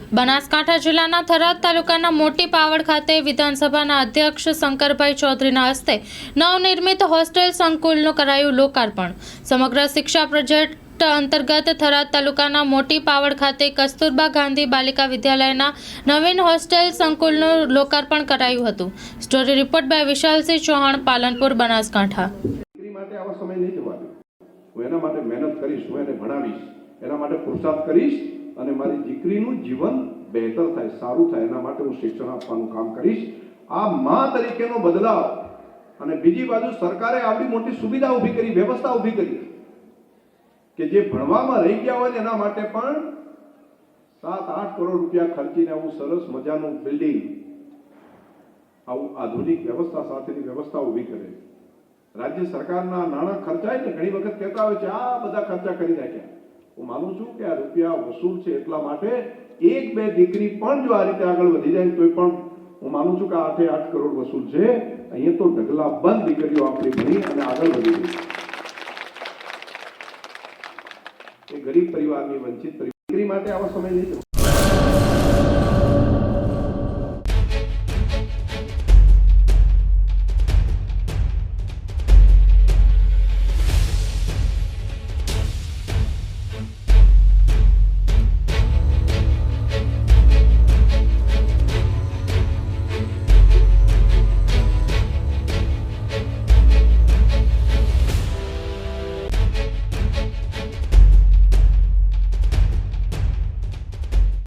બનાસકાંઠા જિલ્લાના થરાદ તાલુકાના મોટી પાવડ ખાતે વિધાનસભાના અધ્યક્ષ શંકરભાઈ ચૌધરીના હસ્તે નવનિર્મિત હોસ્ટેલ સંકુલનું કરાયું લોકાર્પણ। સમગ્ર શિક્ષા પ્રોજેક્ટ અંતર્ગત થરાદ તાલુકાના મોટી પાવડ ખાતે કસ્તુરબા ગાંધી બાલિકા વિદ્યાલયના નવીન હોસ્ટેલ સંકુલનું લોકાર્પણ કરાયું હતું। Story report by Vishalsinh Chauhan, Palanpur, Banaskantha. માટે આવા સમય નહીં જવા દઉં। હું એના માટે મહેનત કરીશ, હું એને ભણાવીશ, એના માટે પુરુષાર્થ કરીશ અને મારી દીકરીનું જીવન બહેતર થાય, સારું થાય, એના માટે હું શિક્ષણ આપવાનું કામ કરીશ। આ માં તરીકેનો બદલાવ અને બીજી બાજુ સરકારે આવડી મોટી સુવિધા ઊભી કરી, વ્યવસ્થા ઊભી કરી કે જે ભણવામાં રહી ગયા હોય એના માટે પણ 7-8 કરોડ રૂપિયા ખર્ચીને આવું સરસ મજાનું બિલ્ડિંગ, આવું આધુનિક વ્યવસ્થા સાથેની વ્યવસ્થા ઊભી કરે। राज्य सरकारना नाणां खर्चाय ने घणी वखत कहता होय छे आ बधा खर्चा करी नाख्या। हूँ मानु छुं के आ रुपया वसूल छे एटला माटे 1-2 दीकरी पण जो आ रीते आगळ वधी जाय तोय पण हूँ मानु छुं के 8-8 करोड़ वसूल छे। अहींया तो ढगला बंद दीकरीओ आपणी भणी अने आगळ वधी गई। ए गरीब परिवारनी वंचित दीकरी माटे आवा समय नहीं।